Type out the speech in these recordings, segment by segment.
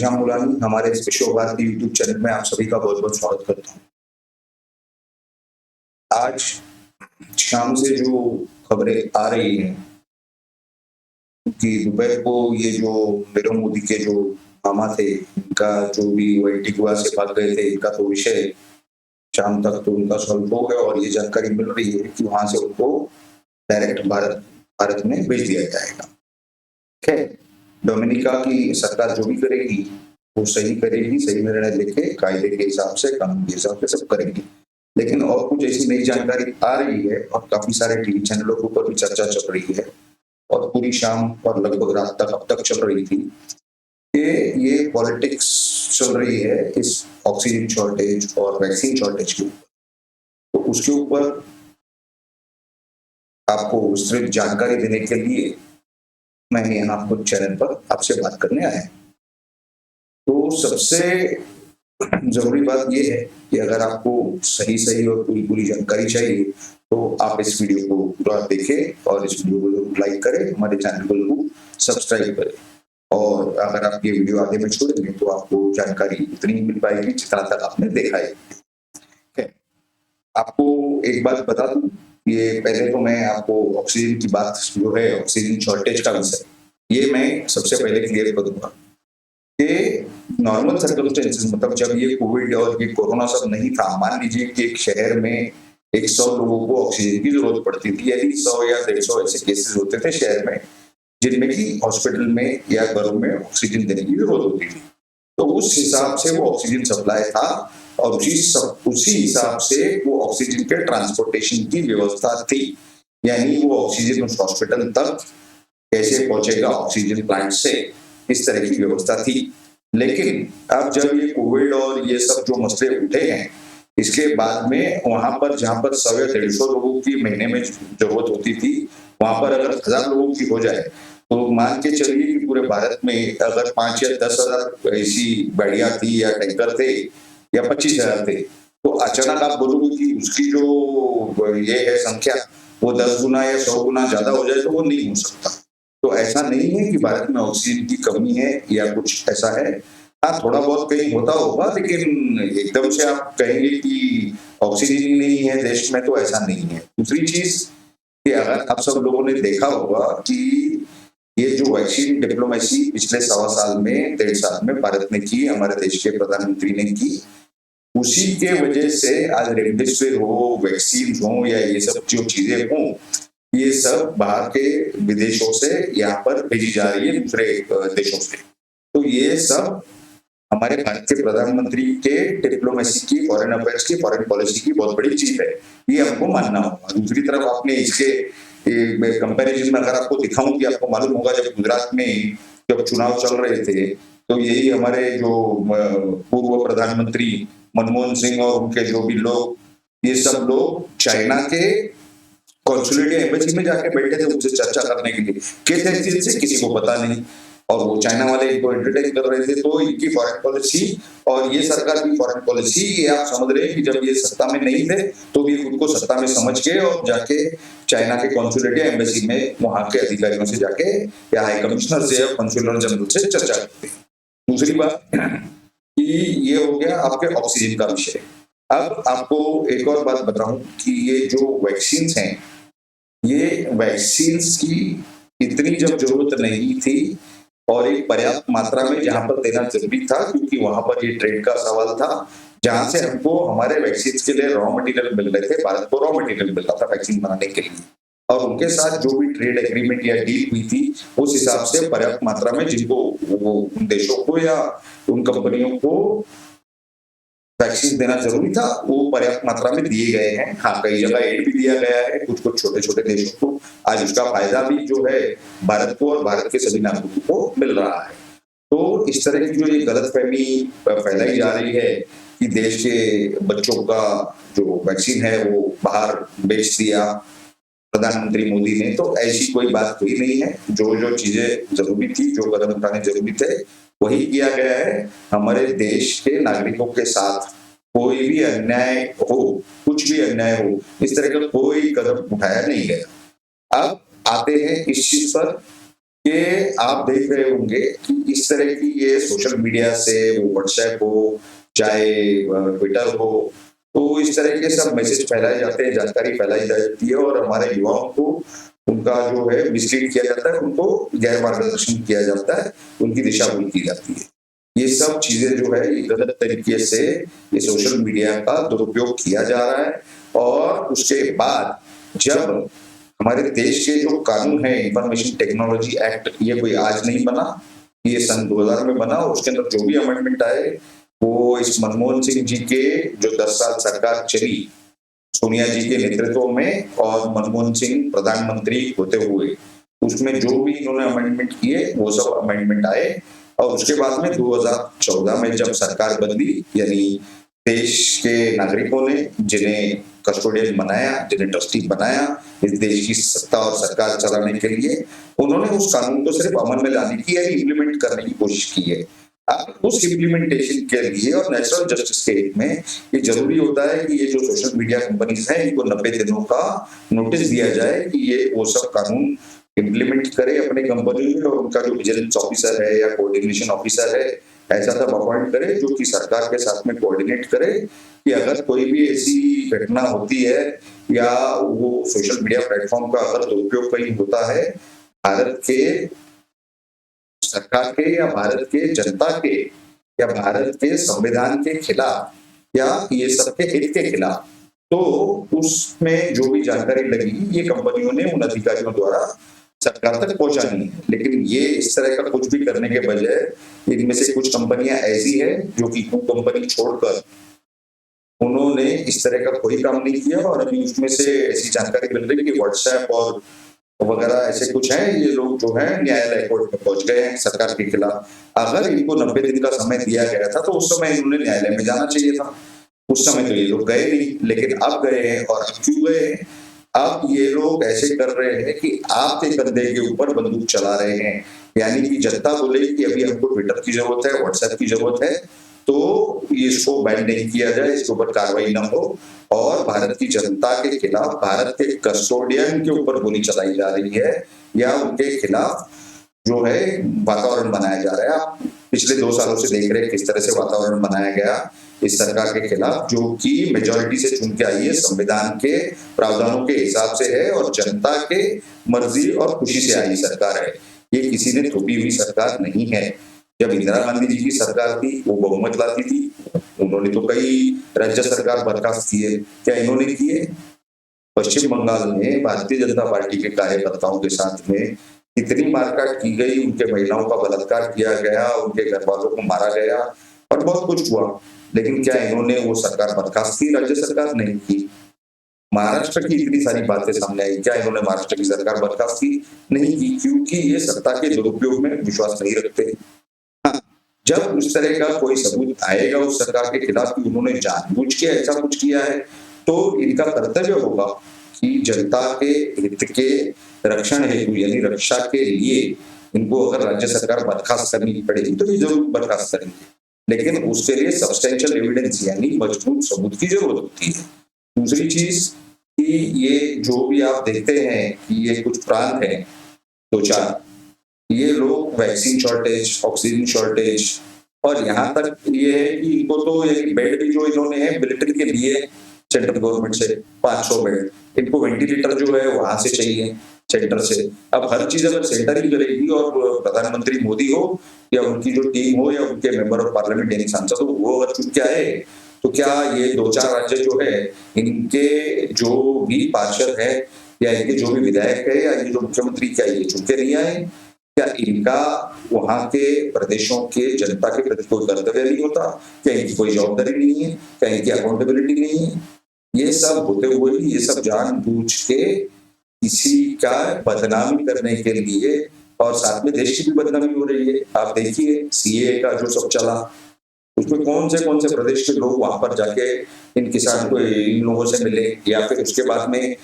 घनश्याम मुलानी, हमारे इस विश्व भारती यूट्यूब चैनल में आप सभी का बहुत-बहुत स्वागत करता हूँ। आज शाम से जो खबरें आ रही हैं कि दोपहर को ये जो नीरव मोदी के जो मामा थे, इनका जो भी वो एंटीगुआ से भाग गए थे, इनका तो विषय शाम तक तो उनका सॉल्व हो गया और ये जानकारी मिल रही है कि वहाँ से उनको डायरेक्ट भारत में भेज दिया जाएगा। खैर, डोमिनिका की सरकार जो भी करेगी, वो सही करेगी, सही निर्णय लेके कायदे के हिसाब से, कानून के हिसाब से सब करेगी। लेकिन और कुछ ऐसी नई जानकारी आ रही है और काफ़ी सारे टीवी चैनलों के ऊपर भी चर्चा चल रही है और पूरी शाम और लगभग रात तक अब तक चल रही थी कि ये पॉलिटिक्स चल रही है इस ऑक्सीजन शॉर्टेज और वैक्सीन शॉर्टेज के ऊपर। तो उसके ऊपर आपको विस्तृत जानकारी देने के लिए मैं यहाँ कुछ चैनल पर आपसे बात करने आया। तो सबसे जरूरी बात यह है कि अगर आपको सही और पूरी जानकारी चाहिए तो आप इस वीडियो को पूरा देखें और इस वीडियो को लाइक करें, हमारे चैनल को सब्सक्राइब करें। और अगर आप ये वीडियो आगे में छोड़ेंगे तो आपको जानकारी उतनी मिल पाएगी जितना तक आपने देखा है। आपको एक बात बता दूं, ये पहले तो मैं आपको ऑक्सीजन की बात जो है, ऑक्सीजन शॉर्टेज का विषय, ये मैं सबसे पहले क्लियर करूंगा कि नॉर्मल सर्कमस्टेंसेस, मतलब जब ये कोविड और ये कोरोना सब नहीं था, मान लीजिए कि एक शहर में 100 लोगों को ऑक्सीजन की जरूरत पड़ती थी, यानी 100 या 150 ऐसे केसेस होते थे शहर में जिनमें कि हॉस्पिटल में या घरों में ऑक्सीजन देने की जरूरत होती थी। तो उस हिसाब से वो ऑक्सीजन सप्लाई था और उसी हिसाब से वो ऑक्सीजन के ट्रांसपोर्टेशन की व्यवस्था थी, यानी वो ऑक्सीजन उस हॉस्पिटल तक कैसे पहुंचेगा ऑक्सीजन प्लांट से, इस तरह की व्यवस्था थी। लेकिन अब जब ये कोविड और ये सब जो मसले उठे हैं, इसके बाद में वहां पर जहां पर 100 या 150 लोगों की महीने में जरूरत होती थी, वहां पर अगर 1000 लोगों की हो जाए तो मान के चलिए कि पूरे भारत में अगर 5 या 10,000 ऐसी गाड़ियां थी या टैंकर थे या 25,000 थे, तो अचानक आप बोलोगे कि उसकी जो ये है संख्या वो 10 गुना या 100 गुना ज्यादा हो जाए, तो वो नहीं हो सकता। तो ऐसा नहीं है कि भारत में ऑक्सीजन की कमी है या कुछ ऐसा है। हाँ, थोड़ा बहुत कहीं होता होगा, लेकिन एकदम से आप कहेंगे कि ऑक्सीजन ही नहीं है देश में, तो ऐसा नहीं है। दूसरी चीज कि अगर आप सब लोगों ने देखा होगा कि ये जो वैक्सीन डिप्लोमेसी पिछले 1.25 साल में, 1.5 साल में भारत ने की, हमारे देश के प्रधानमंत्री ने की, उसी के वजह से आज रेमडेसिविर हो, वैक्सीन हो या ये सब जो चीजें हों, ये सब बाहर के विदेशों से यहाँ पर भेजी जा रही है, दूसरे देशों से। तो ये सब हमारे भारत के प्रधानमंत्री के डिप्लोमेसी की, फॉरेन अफेयर्स की, फॉरेन पॉलिसी की बहुत बड़ी चीज है, ये हमको मानना होगा। दूसरी तरफ आपने इसके कंपैरिजन में अगर आपको दिखाऊं कि आपको मालूम होगा, जब गुजरात में जब चुनाव चल रहे थे तो यही हमारे जो पूर्व प्रधानमंत्री मनमोहन सिंह और उनके जो भी लोग, ये सब लोग चाइना के कॉन्सुलेट या एम्बेसी में जाके बैठे थे उनसे चर्चा करने के लिए। किस हैसियत से किसी को पता नहीं, और वो चाइना वाले इनको एंटरटेन कर रहे थे। तो इनकी फॉरेन पॉलिसी और ये सरकार की फॉरेन पॉलिसी, ये आप समझ रहे हैं कि जब ये सत्ता में नहीं थे तो भी खुद को सत्ता में समझ के और जाके चाइना के कॉन्सुलेट या एम्बेसी में वहां के अधिकारियों से जाके या हाई कमिश्नर से या कॉन्सुलर जनरल से चर्चा करते हैं। दूसरी बात कि ये हो गया आपके ऑक्सीजन का विषय। अब आपको एक और बात बताऊं कि ये जो वैक्सीन हैं, ये वैक्सीन की इतनी जब जरूरत नहीं थी और एक पर्याप्त मात्रा में जहां पर देना जरूरी था, क्योंकि वहां पर ये ट्रेड का सवाल था, जहां से हमको हमारे वैक्सीन के लिए रॉ मटेरियल मिल रहे थे। भारत को रॉ मटेरियल मिल रहा था वैक्सीन बनाने के लिए, और उनके साथ जो भी ट्रेड एग्रीमेंट या डील हुई थी, उस हिसाब से पर्याप्त मात्रा में जिनको उन देशों को या उन कंपनियों को वैक्सीन देना जरूरी था, वो पर्याप्त मात्रा में दिए गए हैं। हाँ, कई जगह एड भी दिया गया है कुछ छोटे छोटे देशों को। आज उसका फायदा भी जो है भारत को और भारत के सभी नागरिकों को मिल रहा है। तो इस तरह की जो ये गलतफहमी फैलाई जा रही है कि देश के बच्चों का जो वैक्सीन है वो बाहर बेच दिया प्रधानमंत्री मोदी ने, तो ऐसी कोई बात हुई नहीं है। जो चीजें जरूरी थी, जो कदम उठाने जरूरी थे, वही किया गया है। हमारे देश के नागरिकों के साथ कोई भी अन्याय हो, कुछ भी अन्याय हो, इस तरह का कोई कदम उठाया नहीं गया। अब आते हैं इस चीज पर कि आप देख रहे होंगे कि इस तरह की ये सोशल मीडिया से, वो व्हाट्सएप हो, चाहे ट्विटर हो, तो इस तरह के सब मैसेज फैलाए जाते हैं, जानकारी फैलाई जाती है और हमारे युवाओं को उनका जो है मिसलीड किया जाता है, उनको गैर मार्गदर्शन किया जाता है, उनकी दिशा भूल की जाती है। ये सब चीजें जो है ये गलत तरीके से ये सोशल मीडिया का दुरुपयोग किया जा रहा है और उसके बाद जब हमारे देश के जो कानून है इंफॉर्मेशन टेक्नोलॉजी एक्ट, ये कोई आज नहीं बना, ये सन 2000 में बना और उसके अंदर जो भी अमेंडमेंट आए वो इस मनमोहन सिंह जी के जो 10 साल सरकार चली सोनिया जी के नेतृत्व में और मनमोहन सिंह प्रधानमंत्री होते हुए उसमें जो भी इन्होंने अमेंडमेंट किए वो सब अमेंडमेंट आए और उसके बाद में 2014 में जब सरकार बदली, यानी देश के नागरिकों ने जिन्हें कस्टोडियन बनाया, जिन्हें ट्रस्टी बनाया इस देश की सत्ता और सरकार चलाने के लिए, उन्होंने उस कानून को सिर्फ अमल में लाने की यानी इम्प्लीमेंट करने की कोशिश की है। अब उस इम्प्लीमेंटेशन के लिए और नेचुरल जस्टिस के हित में ये जरूरी होता है कि ये जो सोशल मीडिया कंपनीज हैं इनको 90 दिनों का नोटिस दिया जाए कि ये वो सब कानून इम्प्लीमेंट करे अपने कंपनी में और उनका जो विजिलेंस ऑफिसर है या कोऑर्डिनेशन ऑफिसर है ऐसा सब अपॉइंट करे जो कि सरकार के साथ में कोऑर्डिनेट करे कि अगर कोई भी ऐसी घटना होती है या वो सोशल मीडिया प्लेटफॉर्म का अगर दुरुपयोग कहीं होता है भारत के सरकार के या भारत के जनता के या भारत के संविधान के खिलाफ या ये सबके हित के खिलाफ, तो उसमें जो भी जानकारी लगी ये कंपनियों ने उन अधिकारियों द्वारा सरकार तक पहुंचानी है। लेकिन ये इस तरह का कुछ भी करने के बजाय इनमें से कुछ कंपनियां ऐसी है जो कि वो कंपनी छोड़कर उन्होंने इस तरह का कोई काम नहीं किया और अभी उसमें से ऐसी जानकारी मिल रही है कि व्हाट्सएप और वगैरह ऐसे कुछ हैं, ये लोग जो है न्यायालय कोर्ट में पहुंच गए हैं सरकार के खिलाफ। अगर इनको 90 दिन का समय दिया गया था तो उस समय इन्होंने न्यायालय में जाना चाहिए था, उस समय तो ये लोग गए नहीं, लेकिन अब गए हैं और अब क्यों गए हैं? अब ये लोग ऐसे कर रहे हैं कि आपके कंधे के ऊपर बंदूक चला रहे हैं, यानी कि जनता बोले कि अभी हमको ट्विटर की जरूरत है, व्हाट्सएप की जरूरत है, तो इसको बैन नहीं किया जाए, इसके ऊपर कार्रवाई न हो और भारत की जनता के खिलाफ भारत के कस्टोडियन के ऊपर गोली चलाई जा रही है या उनके खिलाफ जो है वातावरण बनाया जा रहा है। आप पिछले 2 सालों से देख रहे हैं किस तरह से वातावरण बनाया गया इस सरकार के खिलाफ, जो कि मेजोरिटी से चुन के आई है, संविधान के प्रावधानों के हिसाब से है और जनता के मर्जी और खुशी से आई सरकार है। ये किसी ने थोपी हुई सरकार नहीं है। जब इंदिरा गांधी जी की सरकार थी वो बहुमत लाती थी, उन्होंने तो कई राज्य सरकार बर्खास्त किए, क्या इन्होंने किए? पश्चिम बंगाल में भारतीय जनता पार्टी के कार्यकर्ताओं के साथ में इतनी मारकाट की गई, उनके महिलाओं का बलात्कार किया गया, उनके घर वालों को मारा गया और बहुत कुछ हुआ, लेकिन क्या इन्होंने वो सरकार बर्खास्त की? राज्य सरकार नहीं की। महाराष्ट्र की इतनी सारी बातें सामने आई, क्या इन्होंने महाराष्ट्र की सरकार बर्खास्त की? नहीं की, क्योंकि ये सत्ता के दुरुपयोग में विश्वास नहीं रखते। हाँ, जब उस तरह का कोई सबूत आएगा उस सरकार के खिलाफ कि उन्होंने जानबूझ के ऐसा कुछ किया है, तो इनका कर्तव्य होगा कि जनता के हित के रक्षण हेतु यानी रक्षा के लिए इनको अगर राज्य सरकार बर्खास्त करनी पड़ेगी तो ये जरूर बर्खास्त करेंगे, लेकिन उसके लिए सब्सटेंशियल एविडेंस यानी मजबूत सबूत की जरूरत होती है। दूसरी चीज कि ये जो भी आप देखते हैं कि ये कुछ प्रांत हैं 2-4, ये लोग वैक्सीन शॉर्टेज, ऑक्सीजन शॉर्टेज और यहाँ तक ये है कि इनको तो ये बेड भी जो इन्होंने है मिलिट्री के लिए सेंट्रल गवर्नमेंट से 500 बेड, इनको वेंटिलेटर जो है वहां से चाहिए सेंटर से। अब हर चीज अगर सेंटर ही करेगी और प्रधानमंत्री मोदी हो या उनकी जो टीम हो या उनके मेंबर ऑफ पार्लियामेंट यानी सांसद हो वो अगर चुप के आए, तो क्या ये 2-4 राज्य जो है इनके जो भी पार्षद है या इनके जो भी विधायक है या ये जो मुख्यमंत्री, क्या ये चुप के नहीं आए? क्या इनका वहां के प्रदेशों के जनता के प्रति कोई कर्तव्य नहीं होता? क्या इनकी कोई जवाबदारी नहीं है? क्या इनकी अकाउंटेबिलिटी नहीं है? ये सब होते हुए ये सब जानबूझ के किसी का बदनामी करने के लिए और साथ में देश की भी बदनामी हो रही है। आप देखिए सीए का जो सब चला, उसमें कौन से प्रदेश के लोग वहां पर जाके इन किसान को इन लोगों से मिले या फिर उसके बाद में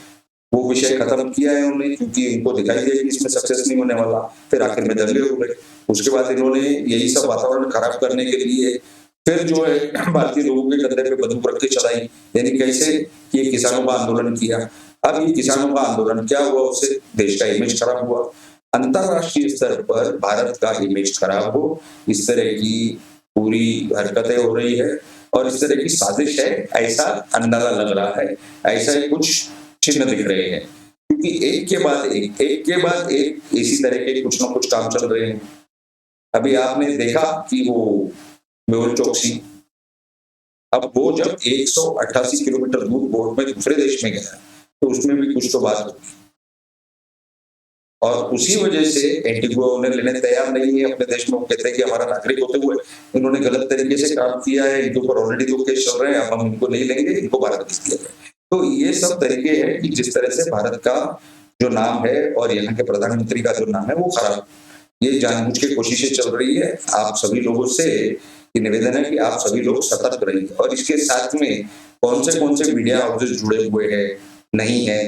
वो विषय खत्म किया है उन्होंने क्योंकि उनको दिखाई दिया कि इसमें सक्सेस नहीं होने वाला, फिर आखिर में दंगे हो गए। उसके बाद इन्होंने यही सब वातावरण खराब करने के लिए फिर जो है भारतीय लोगों के कंधे पे बंदूक रख के चलाई, यानी कैसे कि ये किसानों का आंदोलन किया। अब ये किसानों का आंदोलन क्या हुआ, उससे देश का इमेज खराब हुआ। अंतरराष्ट्रीय स्तर पर भारत का इमेज खराब हो, इस तरह की पूरी हरकतें हो रही है और इस तरह की साजिश है, ऐसा अंदाजा लग रहा है, ऐसा ही कुछ चिन्ह दिख रहे हैं। क्योंकि एक के बाद एक इसी तरह के कुछ न कुछ काम चल रहे हैं। अभी आपने देखा कि वो मेहुल चोकसी, अब वो जब 188 किलोमीटर दूर बोट में दूसरे देश में गया, तो उसमें भी कुछ तो बात होगी। और उसी वजह से एंटीगुआ उन्हें लेने तैयार नहीं है अपने देश में। वो कहते हैं कि हमारा नागरिक होते हुए इन्होंने गलत तरीके से काम किया है, इनके ऊपर ऑलरेडी 2 केस चल रहे हैं, अब हम इनको नहीं लेंगे, इनको भारत भेज दिया जाए। तो ये सब तरीके हैं कि जिस तरह से भारत का जो नाम है और यहाँ के प्रधानमंत्री का जो नाम है वो खराब, ये जानबूझ के कोशिशें चल रही है। आप सभी लोगों से ये निवेदन है कि आप सभी लोग सतर्क रहिए और इसके साथ में कौन से मीडिया हाउसेस जुड़े हुए हैं, नहीं है,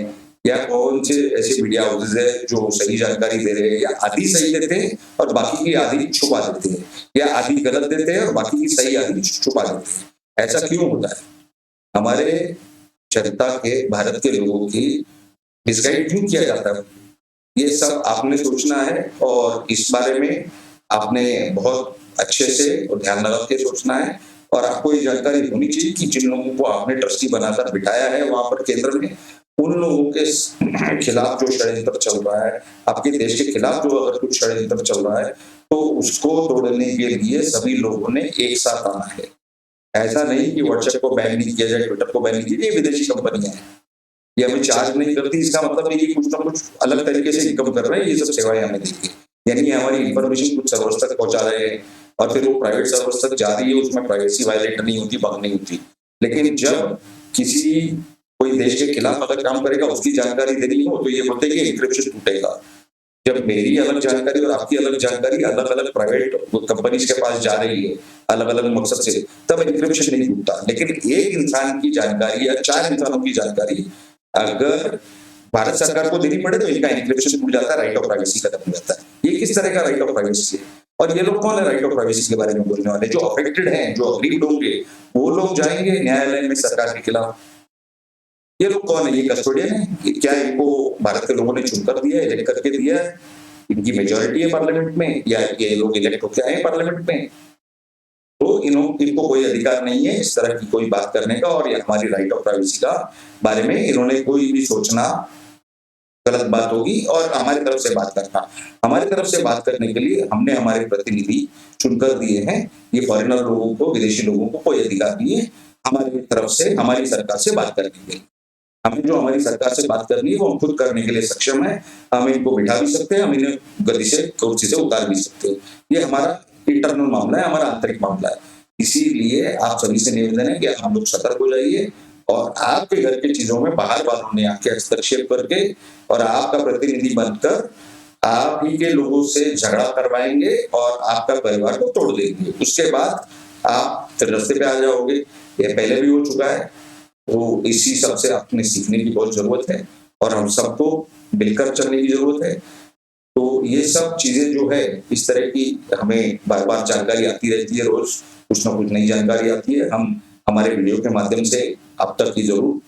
या कौन से ऐसे मीडिया हाउसेस है जो सही जानकारी दे रहे हैं या आधी सही देते हैं और बाकी की आधी छुपा देते हैं, या आधी गलत देते हैं और बाकी की सही आधी छुपा देते हैं। ऐसा क्यों होता है? हमारे जनता के, भारत के लोगों की मिसगाइड क्यों किया जाता है? ये सब आपने सोचना है और इस बारे में आपने बहुत अच्छे से और ध्यान लगा के सोचना है। और आपको ये जानकारी होनी चाहिए कि जिन लोगों को आपने ट्रस्टी बनाकर बिठाया है वहां पर केंद्र में, उन लोगों के खिलाफ जो षड्यंत्र चल रहा है, आपके देश के खिलाफ जो अगर कुछ षड्यंत्र चल रहा है, तो उसको तोड़ने के लिए सभी लोगों ने एक साथ आना है। ऐसा नहीं कि व्हाट्सएप को बैन नहीं किया जाए, ट्विटर को बैन नहीं किया जाए, ये विदेशी कंपनियां हैं, ये हमें चार्ज नहीं करती, इसका मतलब है कि कुछ ना कुछ अलग तरीके से इनकम कर रहे हैं, ये सब सेवाएं हमें देती है। यानी हमारी इंफॉर्मेशन कुछ सर्वर्स तक पहुंचा रहे हैं और फिर वो प्राइवेट सर्वर्स तक जा रही है, उसमें प्राइवेसी वायलेट नहीं होती, बग नहीं होती। लेकिन जब किसी कोई देश के खिलाफ अगर काम करेगा, उसकी जानकारी देनी हो, तो ये बोलते हैं कि एन्क्रिप्शन टूटेगा। जब मेरी अलग जानकारी और आपकी अलग जानकारी अलग अलग प्राइवेट कंपनीज के पास जा रही है अलग अलग मकसद से, तब एन्क्रिप्शन नहीं टूटता। लेकिन एक इंसान की जानकारी या 4 इंसानों की जानकारी अगर भारत सरकार को देनी पड़े, तो इनका एन्क्रिप्शन टूट जाता है, राइट ऑफ प्राइवेसी खत्म हो जाता है। ये किस तरह का राइट ऑफ प्राइवेसी है? और ये लोग कौन है राइट ऑफ प्राइवेसी के बारे में बोलने वाले? जो अफेक्टेड हैं, जो अग्रीड होंगे, वो लोग जाएंगे न्यायालय में सरकार के खिलाफ। ये लोग कौन है? ये कस्टोडियन है? क्या इनको भारत के लोगों ने चुनकर दिया है, इलेक्ट करके दिया है? इनकी मेजोरिटी है पार्लियामेंट में, या ये लोग इलेक्ट होके आए पार्लियामेंट में? तो इनको कोई अधिकार नहीं है इस तरह की कोई बात करने का, और ये हमारी राइट ऑफ प्राइवेसी का बारे में इन्होंने कोई भी सोचना गलत बात होगी। और हमारी तरफ से बात करना, हमारी तरफ से बात करने के लिए हमने हमारे प्रतिनिधि चुनकर दिए हैं। ये फॉरेनर लोगों को, विदेशी लोगों को कोई अधिकार नहीं है हमारी तरफ से, हमारी सरकार से बात करने के लिए। हमें जो हमारी सरकार से बात करनी है वो हम खुद करने के लिए सक्षम है। हम इनको बिठा भी सकते हैं, हम इन्हें गद्दी से, कुर्सी से उतार भी सकते हैं। ये हमारा इंटरनल मामला है, हमारा आंतरिक मामला है। इसीलिए आप सभी से निवेदन है कि आप लोग सतर्क हो जाइए और आपके घर की चीजों में बाहर वालों ने आके हस्तक्षेप करके और आपका प्रतिनिधि बनकर आप ही के लोगों से झगड़ा करवाएंगे और आपका परिवार को तोड़ देंगे। उसके बाद आप फिर रास्ते पे आ जाओगे। ये पहले भी हो चुका है। तो इसी सब से अपने सीखने की बहुत जरूरत है और हम सबको मिलकर चलने की जरूरत है। तो ये सब चीजें जो है, इस तरह की हमें बार बार जानकारी आती रहती है, रोज कुछ ना कुछ नई जानकारी आती है। हम हमारे वीडियो के माध्यम से आप तक की जरूर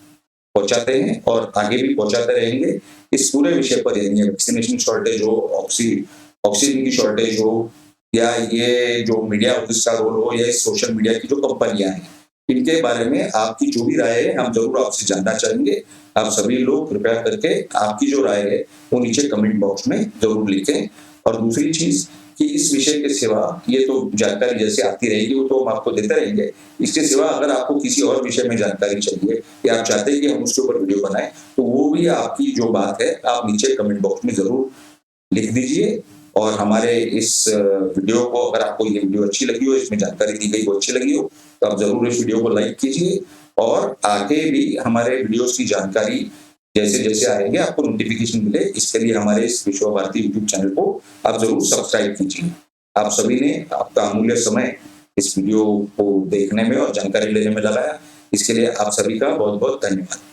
पहुंचाते हैं और आगे भी पहुंचाते रहेंगे। इस पूरे विषय पर, यानी वैक्सीनेशन शॉर्टेज हो, ऑक्सीजन की शॉर्टेज हो, या ये जो मीडिया हाउसेस का रोल हो, या सोशल मीडिया की जो कंपनियां हैं, इनके बारे में आपकी जो भी राय है हम जरूर आपसे जानना चाहेंगे। आप सभी लोग कृपया करके आपकी जो राय है वो नीचे कमेंट बॉक्स में जरूर लिखें। और दूसरी चीज कि इस विषय के सिवा, ये तो जानकारी जैसे आती रहेगी वो तो हम आपको देते रहेंगे। इसके सिवा अगर आपको किसी और विषय में जानकारी चाहिए या आप चाहते हैं कि हम उसके ऊपर वीडियो बनाएं, तो वो भी आपकी जो बात है आप नीचे कमेंट बॉक्स में जरूर लिख दीजिए। और हमारे इस वीडियो को, अगर आपको ये वीडियो अच्छी लगी हो, इसमें जानकारी दी गई वो अच्छी लगी हो, तो आप जरूर इस वीडियो को लाइक कीजिए। और आगे भी हमारे वीडियोस की जानकारी जैसे जैसे आएंगे आपको नोटिफिकेशन मिले, इसके लिए हमारे इस विश्व भारती यूट्यूब चैनल को आप जरूर सब्सक्राइब कीजिए। आप सभी ने आपका अमूल्य समय इस वीडियो को देखने में और जानकारी लेने में लगाया, इसके लिए आप सभी का बहुत बहुत धन्यवाद।